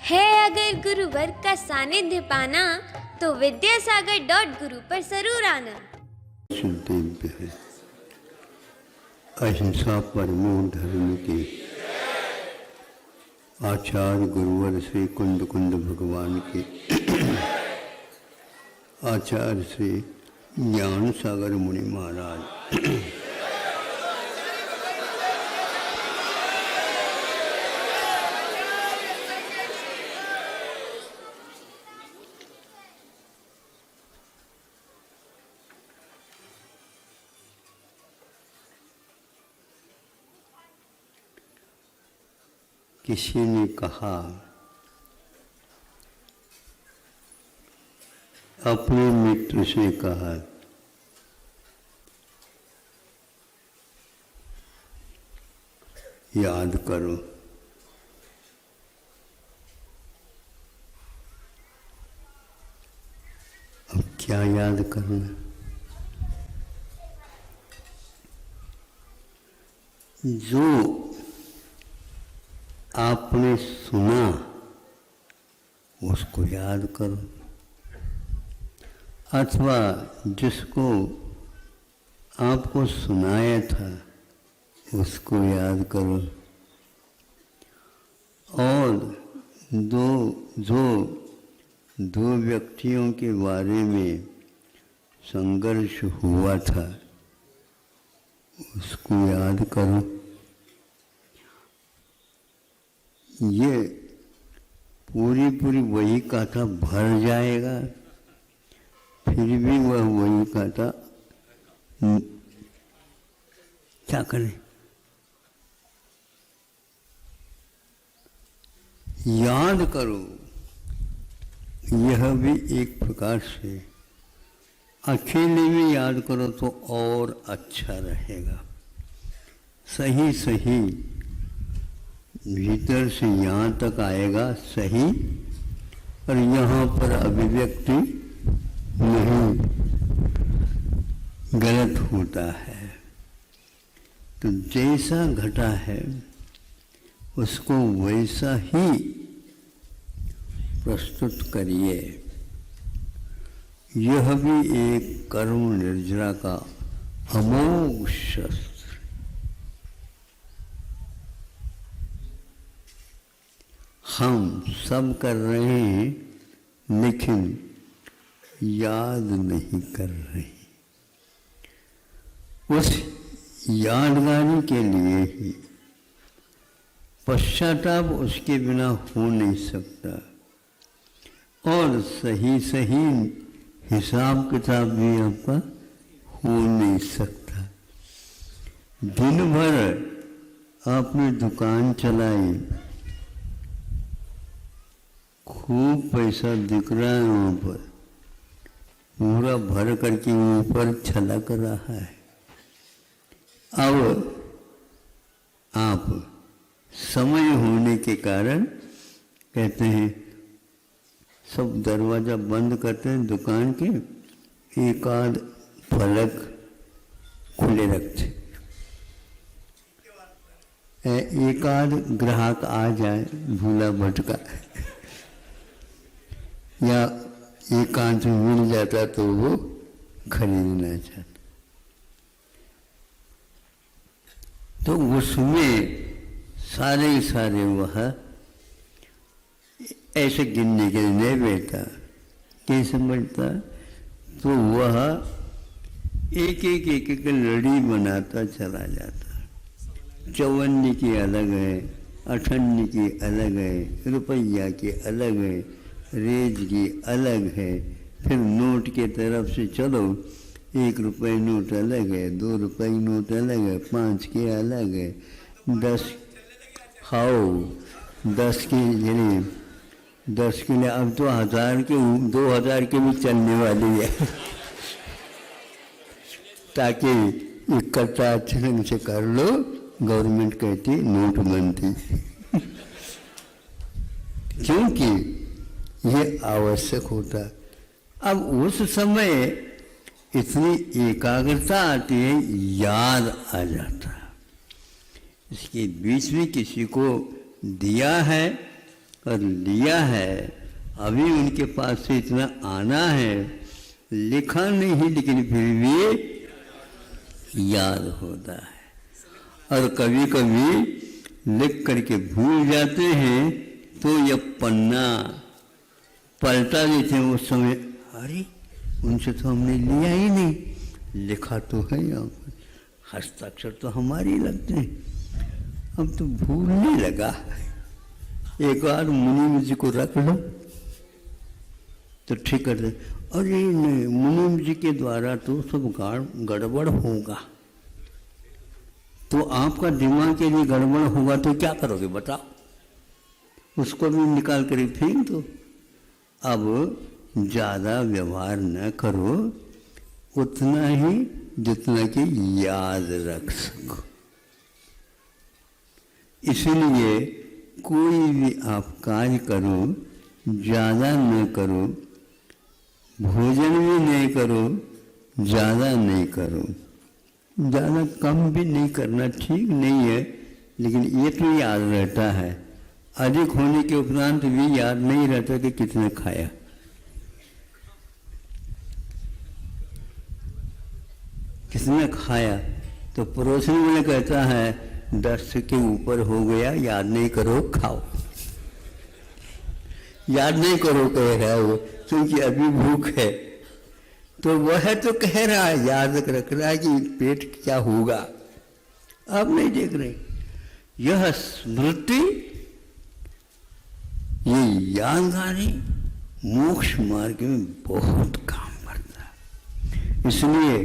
है अगर गुरुवर का सानिध्य पाना तो विद्यासागर.गुरु पर जरूर आना। दिव्य है। अहिंसा परमो धर्म की आचार्य गुरुवर श्री कुंद कुंद भगवान के आचार्य श्री ज्ञान सागर मुनि महाराज किसी ने कहा अपने मित्र से कहा याद करो। अब क्या याद करना? जो आपने सुना उसको याद करो, अथवा जिसको आपको सुनाया था उसको याद करो। और दो व्यक्तियों के बारे में संघर्ष हुआ था उसको याद करो। ये पूरी वही कथा भर जाएगा, फिर भी वह वही कथा क्या करें? याद करो। यह भी एक प्रकार से अकेले में याद करो तो और अच्छा रहेगा। सही सही भीतर से यहाँ तक आएगा सही, और यहाँ पर अभिव्यक्ति नहीं गलत होता है। तो जैसा घटा है उसको वैसा ही प्रस्तुत करिए। यह भी एक कर्म निर्जरा का अमोघ शस्त्र। हम सब कर रहे हैं लेकिन याद नहीं कर रहे। उस यादगारी के लिए ही पश्चाताप उसके बिना हो नहीं सकता, और सही सही हिसाब किताब भी आपका हो नहीं सकता। दिन भर आपने दुकान चलाई, खूब पैसा दिख रहा है, वहाँ पर पूरा भर करके ऊपर छलक रहा है। अब आप समय होने के कारण कहते हैं सब दरवाज़ा बंद करते हैं दुकान के, एक आध फलक खुले रखते, एक आध ग्राहक आ जाए भूला भटका या एकांत मिल जाता तो वो खरीदना चाहता। तो उसमें सारे वह ऐसे गिनने के लिए नहीं बैठता। क्या समझता? तो वह एक लड़ी बनाता चला जाता। 54 की अलग है, 58 की अलग है, रुपया की अलग है, रेज की अलग है, फिर नोट के तरफ से चलो, 1 रुपये नोट अलग है, 2 रुपये नोट अलग है, 5 के अलग है, 10 खाओ 10 के लिए 10 के लिए अब तो 1000 के 2000 के भी चलने वाली है ताकि इकट्ठा अच्छे ढंग से कर लो। गवर्नमेंट कहती नोटबंदी क्योंकि ये आवश्यक होता। अब उस समय इतनी एकाग्रता आती है, याद आ जाता। इसके बीच में किसी को दिया है और लिया है, अभी उनके पास से इतना आना है, लिखा नहीं लेकिन फिर भी याद होता है। और कभी कभी लिख करके भूल जाते हैं तो यह पन्ना पलटा देते हैं, उस समय अरे उनसे तो हमने लिया ही नहीं, लिखा तो है यहाँ पर, हस्ताक्षर तो हमारे लगते हैं, अब तो भूलने लगा। एक बार मुनीम जी को रख लो तो ठीक कर दे, अरे नहीं मुनीम जी के द्वारा तो सब गड़बड़ होगा, तो आपका दिमाग के लिए गड़बड़ होगा तो क्या करोगे बताओ, उसको भी निकाल कर फेंक दो। अब ज़्यादा व्यवहार न करो, उतना ही जितना कि याद रख सको। इसलिए कोई भी आप कार्य करो, ज़्यादा न करो, भोजन भी नहीं करो, ज़्यादा नहीं करो, ज़्यादा कम भी नहीं करना ठीक नहीं है, लेकिन ये तो याद रहता है। अधिक होने के उपरांत भी याद नहीं रहता कि कितने खाया। किसने खाया तो पड़ोसी में कहता है 10 के ऊपर हो गया, याद नहीं करो, खाओ। याद नहीं करो कह रहा है वो, क्योंकि अभी भूख है, तो वह तो कह रहा है, याद रख रहा है कि पेट क्या होगा। आप नहीं देख रहे, यह स्मृति, ये यादगारी मोक्ष मार्ग में बहुत काम करता है। इसलिए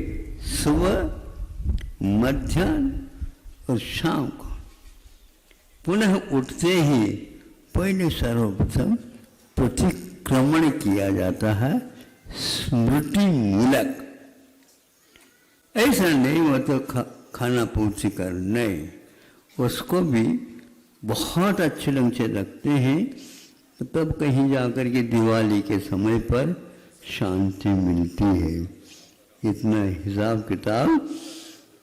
सुबह, मध्याह्न और शाम को पुनः उठते ही पहले सर्वप्रथम प्रतिक्रमण किया जाता है स्मृति मूलक। ऐसा नहीं वो तो खाना पूर्ति कर, नहीं, उसको भी बहुत अच्छे ढंग से रखते हैं, तो तब कहीं जाकर के दिवाली के समय पर शांति मिलती है। इतना हिसाब किताब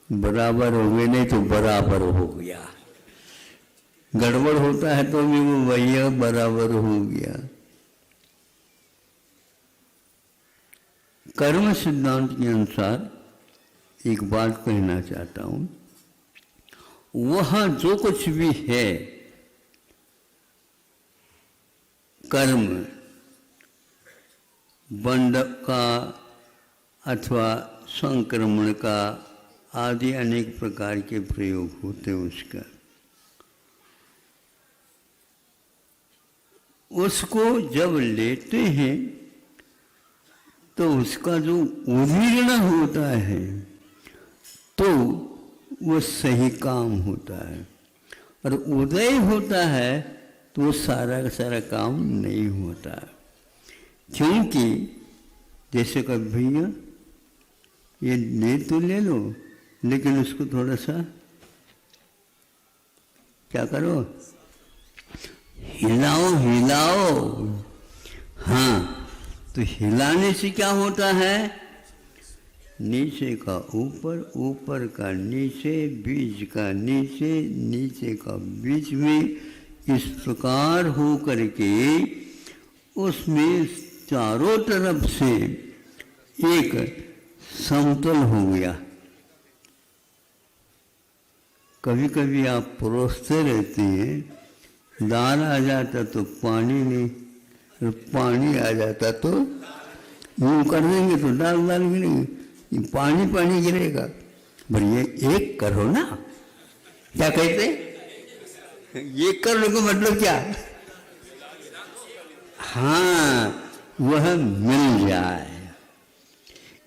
बराबर हो गए, नहीं तो बराबर हो गया, गड़बड़ होता है तो भी वो भैया बराबर हो गया। कर्म सिद्धांत के अनुसार एक बात कहना चाहता हूँ, वह जो कुछ भी है कर्म, बंधक का अथवा संक्रमण का आदि अनेक प्रकार के प्रयोग होते हैं, उसको जब लेते हैं तो उसका जो उदीर्ण होता है तो वो सही काम होता है, और उदय होता है तो वो सारा का सारा काम नहीं होता। क्योंकि जैसे कभी भैया ये ले तो ले लो, लेकिन उसको थोड़ा सा क्या करो, हिलाओ हिलाओ। हाँ, तो हिलाने से क्या होता है, नीचे का ऊपर, ऊपर का नीचे, बीच का नीचे, नीचे का बीच में, इस प्रकार हो करके उसमें चारों तरफ से एक समतल हो गया। कभी कभी आप परोसते रहते हैं, दाल आ जाता तो पानी नहीं, और पानी आ जाता तो यूँ कर देंगे तो दाल दाल गिरेगी, पानी पानी गिरेगा। बढ़िया एक करो ना, क्या कहते, ये करने को मतलब क्या, हाँ वह मिल जाए।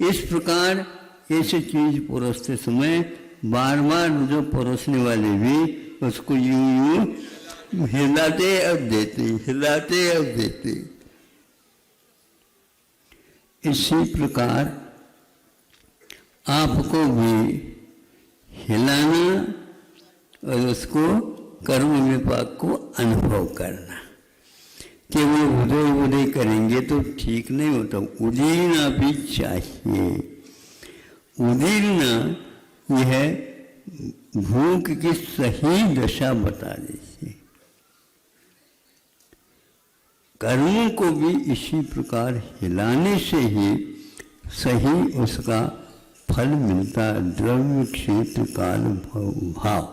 इस प्रकार ऐसे चीज परोसते समय बार बार जो परोसने वाले भी उसको यूं यूं हिलाते अब देते, हिलाते अब देते। इसी प्रकार आपको भी हिलाना और उसको कर्म विपाक को अनुभव करना। केवल उदय उदय करेंगे तो ठीक नहीं होता, उदीरना भी चाहिए। उदीरना यह भूख की सही दशा बता देती। कर्म को भी इसी प्रकार हिलाने से ही सही उसका फल मिलता, द्रव्य क्षेत्र काल भाव।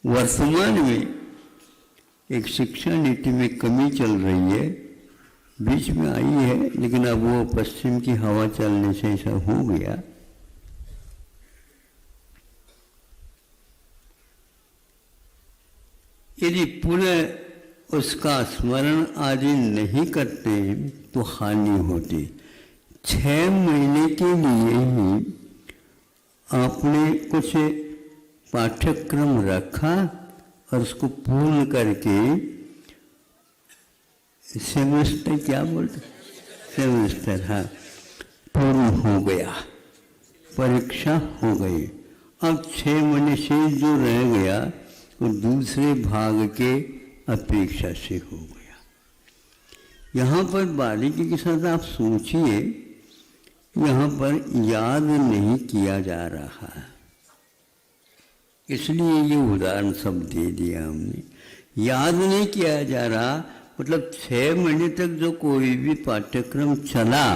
वर्तमान में एक शिक्षा नीति में कमी चल रही है, बीच में आई है, लेकिन अब वो पश्चिम की हवा चलने से ऐसा हो गया। यदि पुनः उसका स्मरण आदि नहीं करते तो हानि होती। 6 महीने के लिए ही आपने कुछ पाठ्यक्रम रखा और उसको पूर्ण करके सेमेस्टर, क्या बोलते, सेमेस्टर, हाँ, पूर्ण हो गया, परीक्षा हो गई। अब 6 महीने से जो रह गया वो दूसरे भाग के अपेक्षा से हो गया। यहाँ पर बारीकी के साथ आप सोचिए, यहाँ पर याद नहीं किया जा रहा है, इसलिए ये उदाहरण सब दे दिया हमने। याद नहीं किया जा रहा मतलब 6 महीने तक जो कोई भी पाठ्यक्रम चला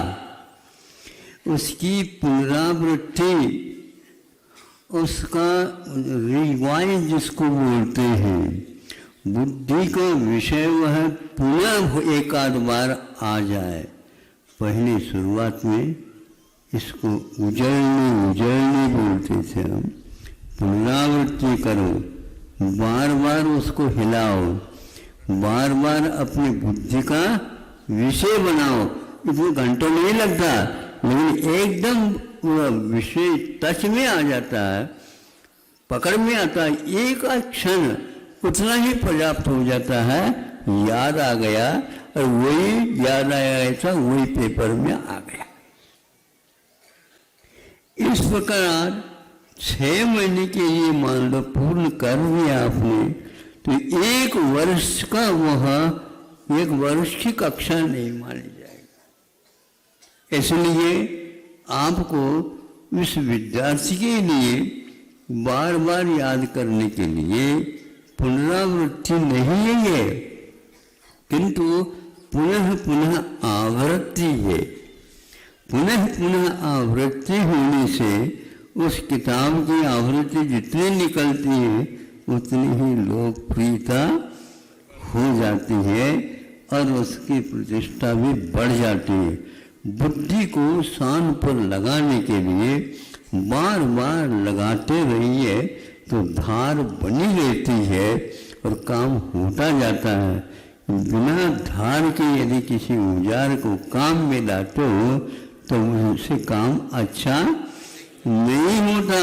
उसकी पुनरावृत्ति, उसका रिवाइज जिसको बोलते हैं, बुद्धि का विषय वह पुनः एक आध बार आ जाए। पहले शुरुआत में इसको उजड़ने बोलते थे हम। पुनरावृत्ति करो, बार बार उसको हिलाओ, बार बार अपनी बुद्धि का विषय बनाओ। इतने घंटों नहीं लगता, लेकिन एकदम विषय टच में आ जाता है, पकड़ में आता है, एक क्षण उतना ही पर्याप्त हो जाता है। याद आ गया और वही याद आया था, वही पेपर में आ गया। इस प्रकार 6 महीने के लिए मान लो पूर्ण कर दिया आपने, तो 1 वर्ष का वह 1 वर्ष की कक्षा नहीं मानी जाएगी। इसलिए आपको इस विद्यार्थी के लिए बार बार याद करने के लिए पुनरावृत्ति नहीं है, किंतु पुनः पुनः आवृत्ति है। पुनः पुनः आवृत्ति होने से उस किताब की आवृत्ति जितनी निकलती है उतनी ही लोकप्रियता हो जाती है और उसकी प्रतिष्ठा भी बढ़ जाती है। बुद्धि को शान पर लगाने के लिए बार बार लगाते रहिए तो धार बनी रहती है और काम होता जाता है। बिना धार के यदि किसी औजार को काम में लाते हो तो उससे काम अच्छा नहीं होता।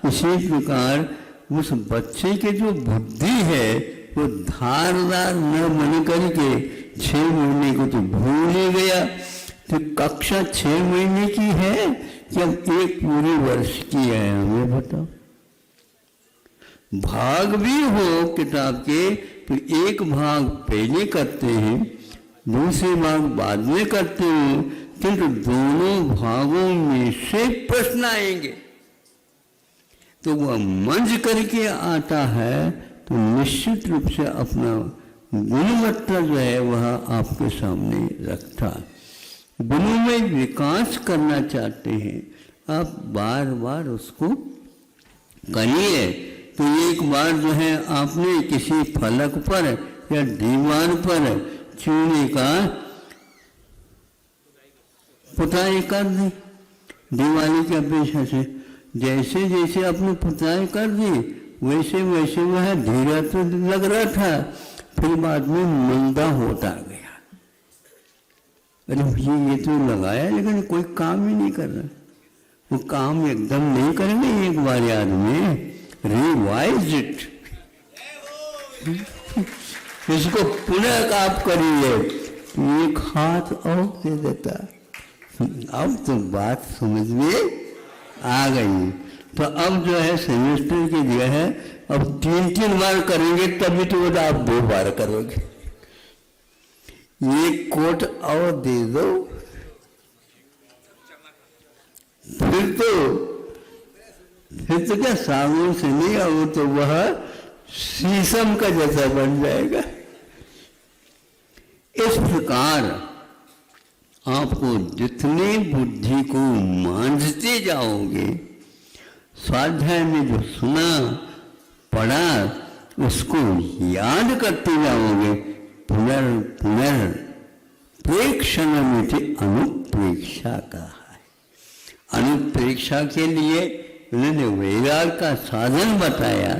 इसी प्रकार उस बच्चे के जो बुद्धि है वो धारदार न बन करके 6 महीने को तो भूल ही गया। तो कक्षा 6 महीने की है जब 1 पूरे वर्ष की है, हमें बताओ। भाग भी हो किताब के तो 1 भाग पहले करते हैं, दूसरे भाग बाद में करते हो, किंतु दोनों भागों में से प्रश्न आएंगे तो वह मंज करके आता है तो निश्चित रूप से अपना गुणवत्ता जो है वह आपके सामने रखता है। गुणों में विकास करना चाहते हैं आप, बार बार उसको करिए। तो एक बार जो है आपने किसी फलक पर या दीवार पर चूने का पुताई कर दी, दिवाली की अपेक्षा से जैसे जैसे आपने पुताई कर दी वैसे वैसे वह धीरा तो लग रहा था, फिर बाद में मंदा होता गया। अरे भैया ये तो लगाया लेकिन कोई काम ही नहीं कर रहा। वो काम एकदम नहीं करेंगे, एक बार याद में रिवाइज इट, इसको पुनः आप करिए। एक हाथ और दे देता। अब तो बात समझ में आ गई। तो अब जो है सेमेस्टर की जगह है अब 3-3 बार करेंगे, तभी तो आप 2 बार करोगे। ये कोट और दे दो, फिर तो क्या साबुन से नहीं, और तो वह शीशम का जैसा बन जाएगा। प्रकार आपको जितने बुद्धि को मांझते जाओगे, स्वाध्याय में जो सुना पढ़ा उसको याद करते जाओगे, पुनर् प्रेक्षणमिति अनुप्रेक्षा कहा है। अनुप्रेक्षा के लिए उन्होंने वैराग का साधन बताया,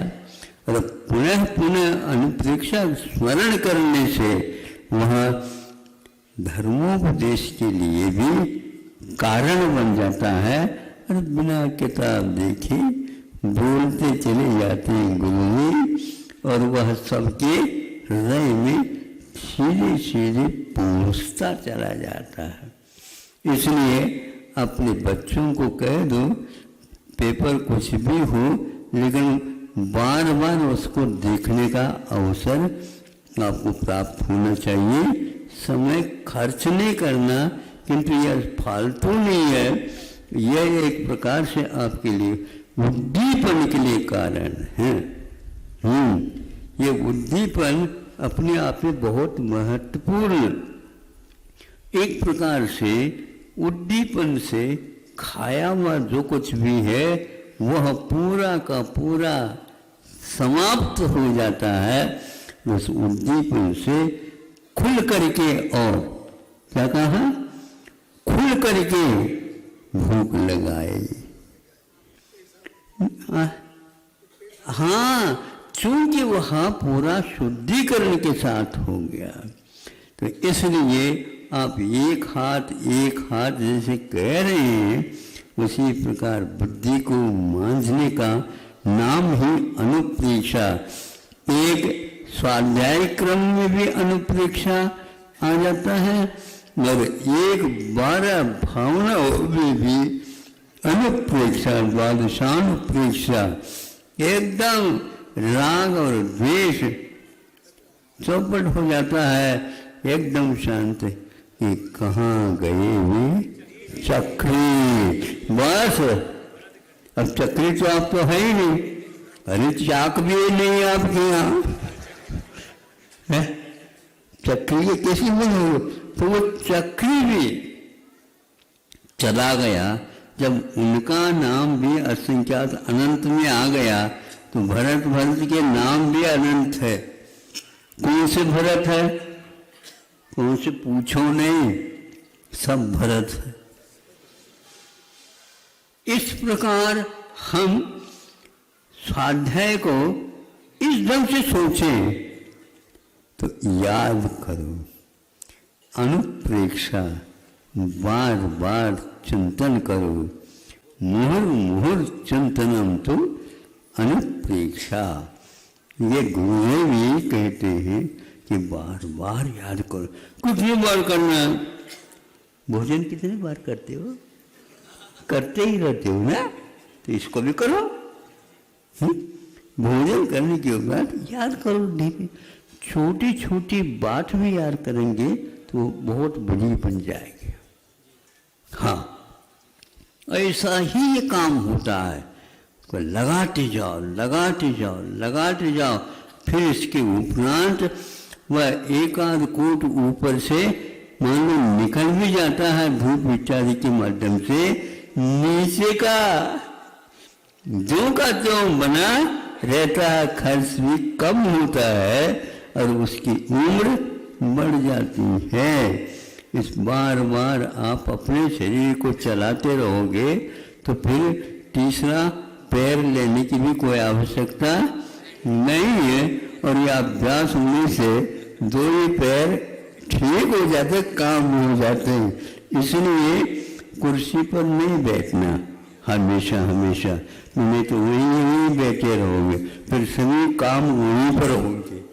और पुनः पुनः अनुप्रेक्षा स्मरण करने से वह धर्मोपदेश के लिए भी कारण बन जाता है। और बिना किताब देखे बोलते चले जाते हैं गुरुजी, और वह सबके हृदय में सीधे सीधे पहुँचता चला जाता है। इसलिए अपने बच्चों को कह दो, पेपर कुछ भी हो लेकिन बार बार उसको देखने का अवसर आपको प्राप्त होना चाहिए। समय खर्च नहीं करना, किंतु यह फालतू नहीं है, यह एक प्रकार से आपके लिए उद्दीपन के लिए कारण है। ये उद्दीपन अपने आप में बहुत महत्वपूर्ण, एक प्रकार से उद्दीपन से खाया हुआ जो कुछ भी है वह पूरा का पूरा समाप्त हो जाता है। उस उद्दीपन से खुल करके, और क्या कहा, खुल करके भूख लगाए। हाँ, चूंकि वह पूरा शुद्धिकरण के साथ हो गया, तो इसलिए आप एक हाथ जैसे कह रहे हैं, उसी प्रकार बुद्धि को मांझने का नाम ही अनुप्रेक्षा। एक स्वाध्याय क्रम में भी अनुप्रेक्षा आ जाता है, और एक 12 भावनाओं में भी अनुप्रेक्षा, द्वादशानुप्रेक्षा। एकदम राग और द्वेष चौपट हो जाता है, एकदम शांत कि कहाँ गए वे चक्री। बस अब चक्री तो आप तो है ही नहीं, अरे चाक भी नहीं आपके यहाँ, चक्री के कैसे बने? तो वो चक्री भी चला गया। जब उनका नाम भी असंख्यात अनंत में आ गया, तो भरत के नाम भी अनंत है। कौन से भरत है, कौन से पूछो नहीं, सब भरत है। इस प्रकार हम स्वाध्याय को इस ढंग से सोचें तो याद करो, अनुप्रेक्षा, बार बार चिंतन करो। मुहुर्मुहुर् चिंतनम तो अनुप्रेक्षा। ये गुरुदेव भी कहते हैं कि बार बार याद करो। कितनी बार करना है? भोजन कितनी बार करते हो? करते ही रहते हो ना, तो इसको भी करो। भोजन करने के बाद याद करो। धीरे छोटी छोटी बात भी याद करेंगे तो बहुत बड़ी बन जाएगी। हाँ, ऐसा ही ये काम होता है। तो लगाते जाओ, लगाते जाओ, लगाते जाओ। फिर इसके उपरांत वह एक आध कोट ऊपर से मान लो निकल भी जाता है धूप इत्यादि के माध्यम से, नीचे का जो का त्यों बना रहता है, खर्च भी कम होता है और उसकी उम्र बढ़ जाती है। इस बार बार आप अपने शरीर को चलाते रहोगे तो फिर तीसरा पैर लेने की भी कोई आवश्यकता नहीं है। और यह अभ्यास होने से दो ही पैर ठीक हो जाते, काम हो जाते हैं। इसलिए कुर्सी पर नहीं बैठना हमेशा हमेशा, नहीं तो वहीं बैठे रहोगे, फिर सभी काम वहीं पर होंगे,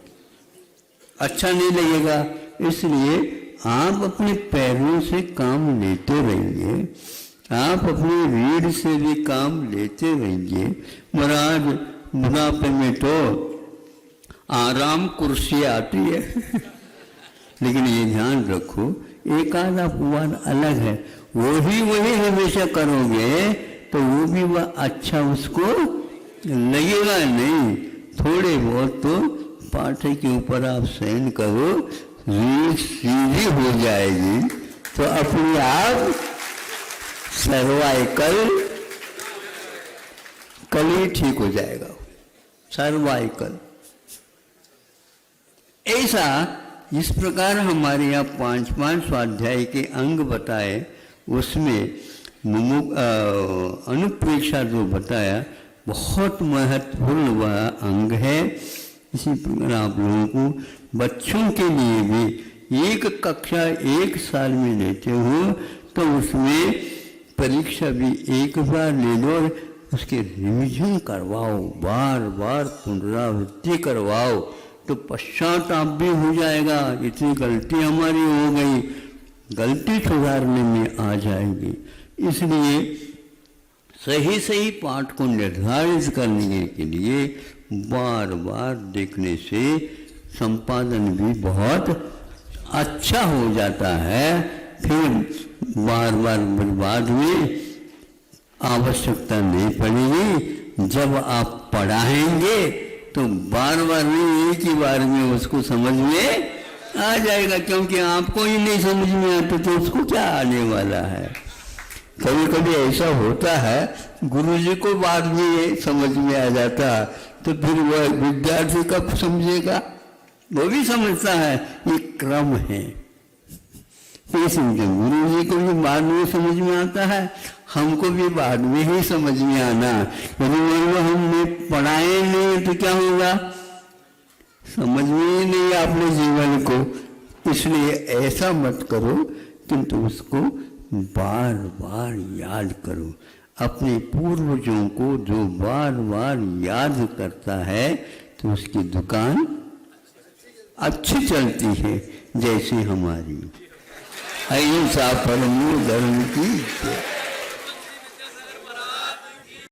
अच्छा नहीं लगेगा। इसलिए आप अपने पैरों से काम लेते रहिए, आप अपने रीढ़ से भी काम लेते रहिए। महाराज बुढ़ापे में तो आराम कुर्सी आती है लेकिन ये ध्यान रखो, एक आध अपवाद अलग है, वही हमेशा करोगे तो वो भी वह अच्छा उसको लगेगा नहीं। थोड़े बहुत तो पाठे के ऊपर आप शयन करो, रीढ़ सीधी हो जाएगी तो अपने आप सर्वाइकल कल ही ठीक हो जाएगा। सर्वाइकल ऐसा इस प्रकार हमारे यहाँ 5 स्वाध्याय के अंग बताए, उसमें अनुप्रेक्षा जो बताया बहुत महत्वपूर्ण वह अंग है। इसी प्रकार आप लोगों को बच्चों के लिए भी एक कक्षा 1 साल में लेते हो तो उसमें परीक्षा भी एक बार ले लो और उसके रिविजन करवाओ, बार बार पुनरावृत्ति करवाओ तो पश्चाताप भी हो जाएगा। इतनी गलती हमारी हो गई, गलती सुधारने में आ जाएगी। इसलिए सही सही पाठ को निर्धारित करने के लिए बार बार देखने से संपादन भी बहुत अच्छा हो जाता है। फिर बार बार बर्बाद में आवश्यकता नहीं पड़ेगी। जब आप पढ़ाएंगे तो बार बार नहीं, एक ही बार में उसको समझ में आ जाएगा, क्योंकि आपको ही नहीं समझ में आता तो उसको क्या आने वाला है। कभी कभी ऐसा होता है गुरुजी को बाद में समझ में आ जाता तो फिर वह विद्यार्थी कब समझेगा? वो भी समझता है, ये क्रम है। इसलिए गुरु जी को भी बाद में समझ में आता है, हमको भी बाद में ही समझ में आना। यदि मान लो हमने पढ़ाए नहीं तो क्या होगा? समझ में ही नहीं आपने जीवन को। इसलिए ऐसा मत करो, किंतु उसको बार बार याद करो। अपने पूर्वजों को जो बार बार याद करता है तो उसकी दुकान अच्छी चलती है, जैसे हमारी। अहिंसा परमो धर्म की।